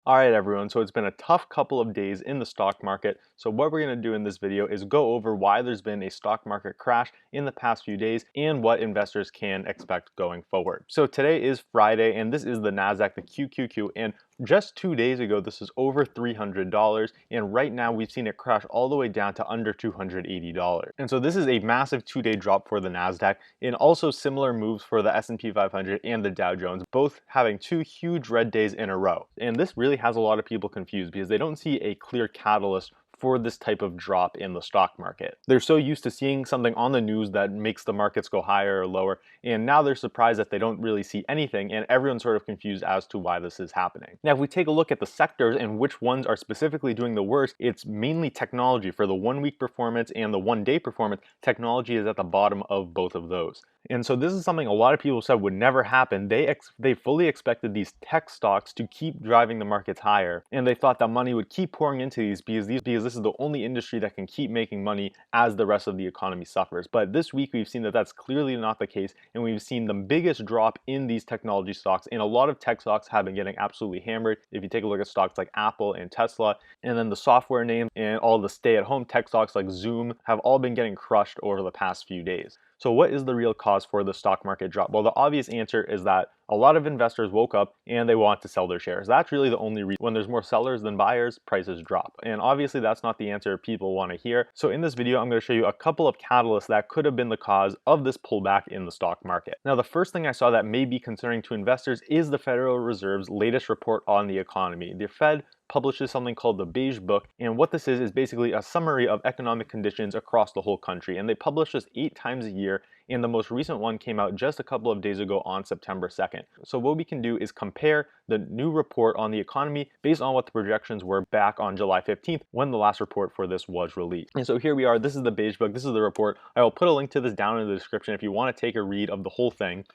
All right, everyone, so it's been a tough couple of days in the stock market. So what we're going to do in this video is go over why there's been a stock market crash in the past few days and what investors can expect going forward. So today is Friday, and this is the Nasdaq, the QQQ, and just 2 days ago, this was over $300, and right now we've seen it crash all the way down to under $280. And so this is a massive 2-day drop for the Nasdaq, and also similar moves for the S&P 500 and the Dow Jones, both having two huge red days in a row. And this really has a lot of people confused because they don't see a clear catalyst for this type of drop in the stock market. They're so used to seeing something on the news that makes the markets go higher or lower, and now they're surprised that they don't really see anything, and everyone's sort of confused as to why this is happening. Now, if we take a look at the sectors and which ones are specifically doing the worst, it's mainly technology. For the 1-week performance and the 1-day performance, technology is at the bottom of both of those. And so this is something a lot of people said would never happen. They fully expected these tech stocks to keep driving the markets higher, and they thought that money would keep pouring into these because this is the only industry that can keep making money as the rest of the economy suffers. But this week we've seen that that's clearly not the case, and we've seen the biggest drop in these technology stocks, and a lot of tech stocks have been getting absolutely hammered. If you take a look at stocks like Apple and Tesla, and then the software names and all the stay-at-home tech stocks like Zoom have all been getting crushed over the past few days. So what is the real cause for the stock market drop? Well, the obvious answer is that a lot of investors woke up and they want to sell their shares. That's really the only reason. When there's more sellers than buyers, prices drop. And obviously that's not the answer people want to hear. So in this video, I'm going to show you a couple of catalysts that could have been the cause of this pullback in the stock market. Now, the first thing I saw that may be concerning to investors is the Federal Reserve's latest report on the economy. The Fed publishes something called the Beige Book, and what this is basically a summary of economic conditions across the whole country, and they publish this 8 times a year, and the most recent one came out just a couple of days ago on September 2nd. So what we can do is compare the new report on the economy based on what the projections were back on July 15th when the last report for this was released. And so here we are, this is the Beige Book, this is the report. I will put a link to this down in the description if you want to take a read of the whole thing.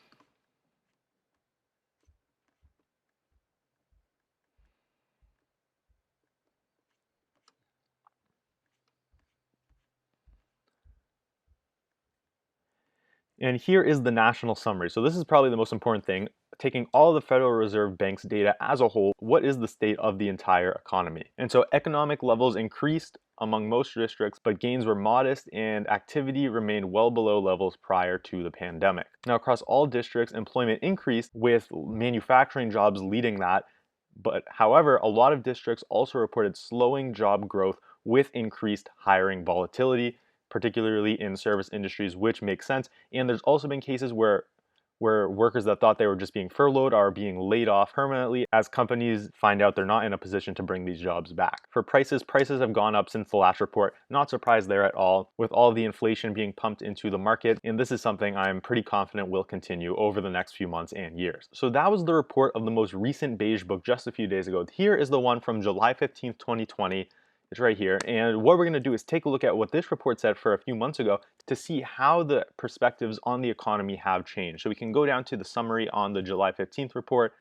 And here is the national summary. So this is probably the most important thing. Taking all the Federal Reserve Bank's data as a whole, what is the state of the entire economy? And so economic levels increased among most districts, but gains were modest and activity remained well below levels prior to the pandemic. Now, across all districts, employment increased with manufacturing jobs leading that. But however, a lot of districts also reported slowing job growth with increased hiring volatility, particularly in service industries, which makes sense. And there's also been cases where workers that thought they were just being furloughed are being laid off permanently as companies find out they're not in a position to bring these jobs back. For prices have gone up since the last report. Not surprised there at all, with all the inflation being pumped into the market, and this is something I'm pretty confident will continue over the next few months and years. So that was the report of the most recent Beige Book just a few days ago. Here is the one from July 15th, 2020. It's right here, and what we're going to do is take a look at what this report said for a few months ago to see how the perspectives on the economy have changed. So we can go down to the summary on the July 15th report,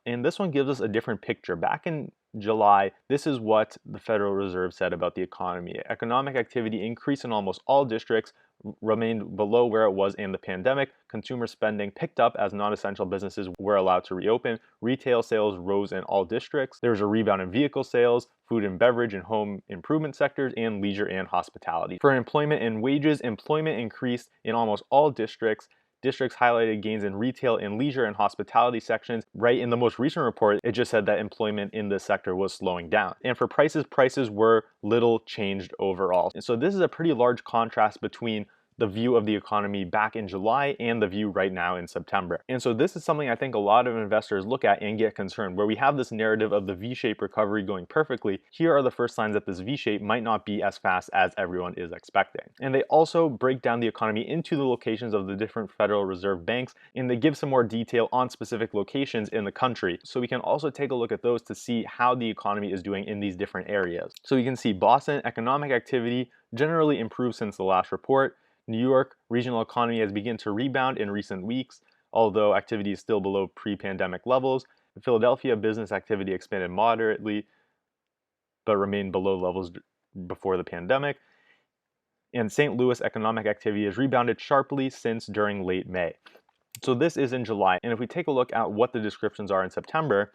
and this one gives us a different picture. Back in July, this is what the Federal Reserve said about the economy. Economic activity increased in almost all districts, remained below where it was in the pandemic. Consumer spending picked up as non-essential businesses were allowed to reopen. Retail sales rose in all districts. There was a rebound in vehicle sales, food and beverage and home improvement sectors, and leisure and hospitality. For employment and wages, employment increased in almost all districts. Districts highlighted gains in retail and leisure and hospitality sections. Right in the most recent report, it just said that employment in this sector was slowing down. And for prices were little changed overall. And so this is a pretty large contrast between the view of the economy back in July and the view right now in September. And so this is something I think a lot of investors look at and get concerned. Where we have this narrative of the V-shaped recovery going perfectly, here are the first signs that this V-shape might not be as fast as everyone is expecting. And they also break down the economy into the locations of the different Federal Reserve banks, and they give some more detail on specific locations in the country. So we can also take a look at those to see how the economy is doing in these different areas. So you can see Boston economic activity generally improved since the last report. New York regional economy has begun to rebound in recent weeks, although activity is still below pre-pandemic levels. Philadelphia business activity expanded moderately, but remained below levels before the pandemic. And St. Louis economic activity has rebounded sharply since during late May. So this is in July. And if we take a look at what the descriptions are in September,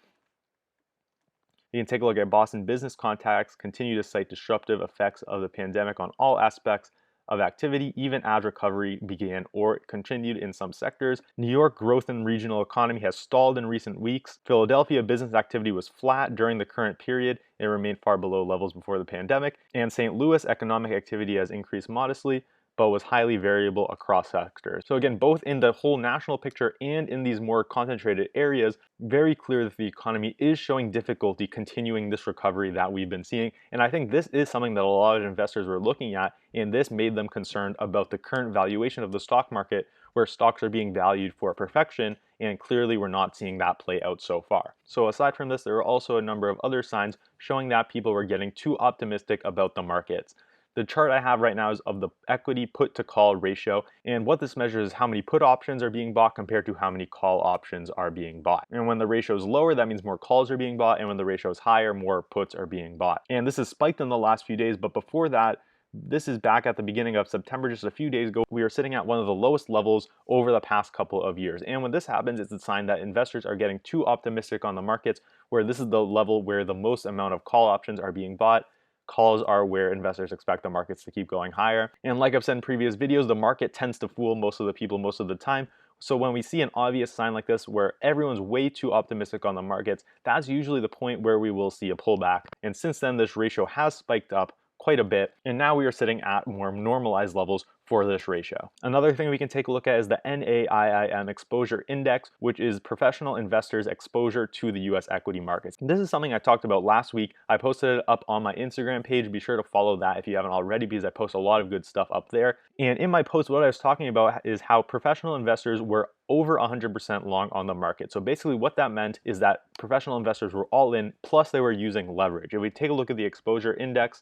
You can take a look at Boston Business Contacts, continue to cite disruptive effects of the pandemic on all aspects of activity, even as recovery began or continued in some sectors. New York growth in regional economy has stalled in recent weeks. Philadelphia business activity was flat during the current period and remained far below levels before the pandemic. And St. Louis economic activity has increased modestly, but was highly variable across sectors. So again, both in the whole national picture and in these more concentrated areas, very clear that the economy is showing difficulty continuing this recovery that we've been seeing. And I think this is something that a lot of investors were looking at, and this made them concerned about the current valuation of the stock market, where stocks are being valued for perfection, and clearly we're not seeing that play out so far. So aside from this, there are also a number of other signs showing that people were getting too optimistic about the markets. The chart I have right now is of the equity put to call ratio, and what this measures is how many put options are being bought compared to how many call options are being bought. And when the ratio is lower, that means more calls are being bought, and when the ratio is higher, more puts are being bought. And this has spiked in the last few days, but before that, this is back at the beginning of September, just a few days ago, we are sitting at one of the lowest levels over the past couple of years. And when this happens, it's a sign that investors are getting too optimistic on the markets, where this is the level where the most amount of call options are being bought. Calls are where investors expect the markets to keep going higher. And like I've said in previous videos, the market tends to fool most of the people most of the time. So when we see an obvious sign like this where everyone's way too optimistic on the markets, that's usually the point where we will see a pullback. And since then, this ratio has spiked up quite a bit, and now we are sitting at more normalized levels for this ratio. Another thing we can take a look at is the NAIIM Exposure Index, which is professional investors' exposure to the US equity markets. This is something I talked about last week. I posted it up on my Instagram page. Be sure to follow that if you haven't already, because I post a lot of good stuff up there. And in my post, what I was talking about is how professional investors were over 100% long on the market. So basically what that meant is that professional investors were all in, plus they were using leverage. If we take a look at the exposure index,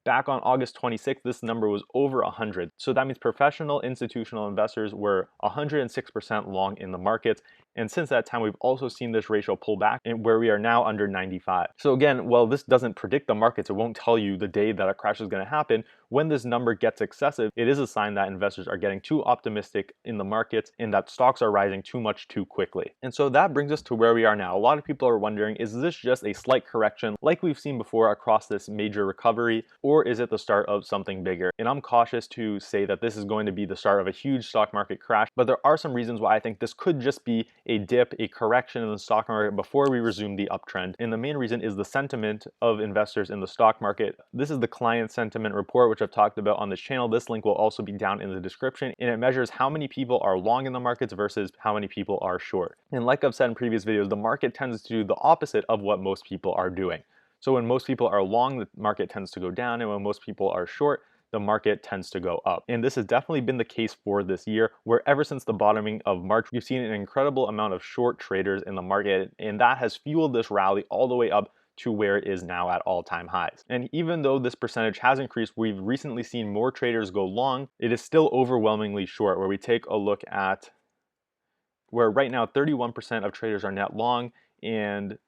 back on August 26th, this number was over 100. So that means professional institutional investors were 106% long in the markets. And since that time, we've also seen this ratio pull back, and where we are now under 95. So again, while this doesn't predict the markets, it won't tell you the day that a crash is going to happen. When this number gets excessive, it is a sign that investors are getting too optimistic in the markets and that stocks are rising too much too quickly. And so that brings us to where we are now. A lot of people are wondering, is this just a slight correction like we've seen before across this major recovery, or is it the start of something bigger? And I'm cautious to say that this is going to be the start of a huge stock market crash, but there are some reasons why I think this could just be a dip, a correction in the stock market before we resume the uptrend. And the main reason is the sentiment of investors in the stock market. This is the client sentiment report, which I've talked about on this channel. This link will also be down in the description, and it measures how many people are long in the markets versus how many people are short. And like I've said in previous videos, the market tends to do the opposite of what most people are doing. So when most people are long, the market tends to go down, and when most people are short, the market tends to go up. And this has definitely been the case for this year, where ever since the bottoming of March, we've seen an incredible amount of short traders in the market, and that has fueled this rally all the way up to where it is now at all-time highs. And even though this percentage has increased, we've recently seen more traders go long. It is still overwhelmingly short, where we take a look at where right now 31% of traders are net long, and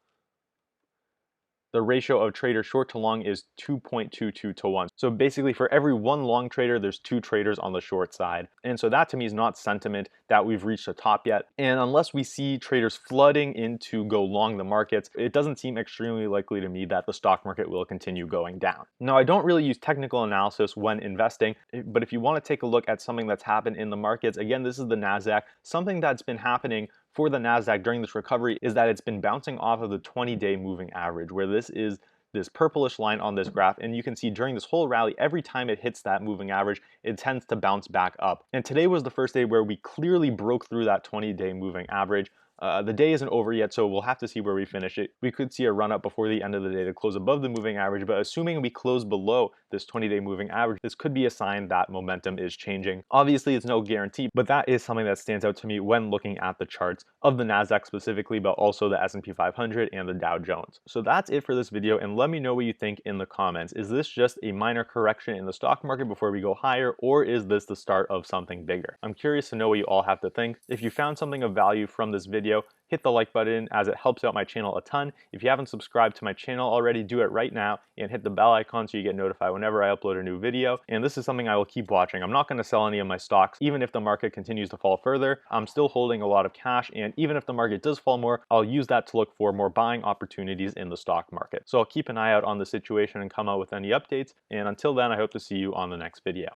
the ratio of traders short to long is 2.22 to 1. So basically for every one long trader, there's two traders on the short side. And so that to me is not sentiment that we've reached a top yet. And unless we see traders flooding in to go long the markets, it doesn't seem extremely likely to me that the stock market will continue going down. Now, I don't really use technical analysis when investing, but if you want to take a look at something that's happened in the markets, again, this is the Nasdaq. Something that's been happening for the Nasdaq during this recovery is that it's been bouncing off of the 20-day moving average, where this is this purplish line on this graph, and you can see during this whole rally, every time it hits that moving average, it tends to bounce back up. And today was the first day where we clearly broke through that 20-day moving average. The day isn't over yet, so we'll have to see where we finish it. We could see a run up before the end of the day to close above the moving average, but assuming we close below this 20-day moving average, this could be a sign that momentum is changing. Obviously, it's no guarantee, but that is something that stands out to me when looking at the charts of the Nasdaq specifically, but also the S&P 500 and the Dow Jones. So that's it for this video, and let me know what you think in the comments. Is this just a minor correction in the stock market before we go higher, or is this the start of something bigger? I'm curious to know what you all have to think. If you found something of value from this video, video, hit the like button as it helps out my channel a ton. If you haven't subscribed to my channel already, do it right now and hit the bell icon so you get notified whenever I upload a new video. And this is something I will keep watching. I'm not going to sell any of my stocks even if the market continues to fall further. I'm still holding a lot of cash, and even if the market does fall more, I'll use that to look for more buying opportunities in the stock market. So I'll keep an eye out on the situation and come out with any updates. And until then, I hope to see you on the next video.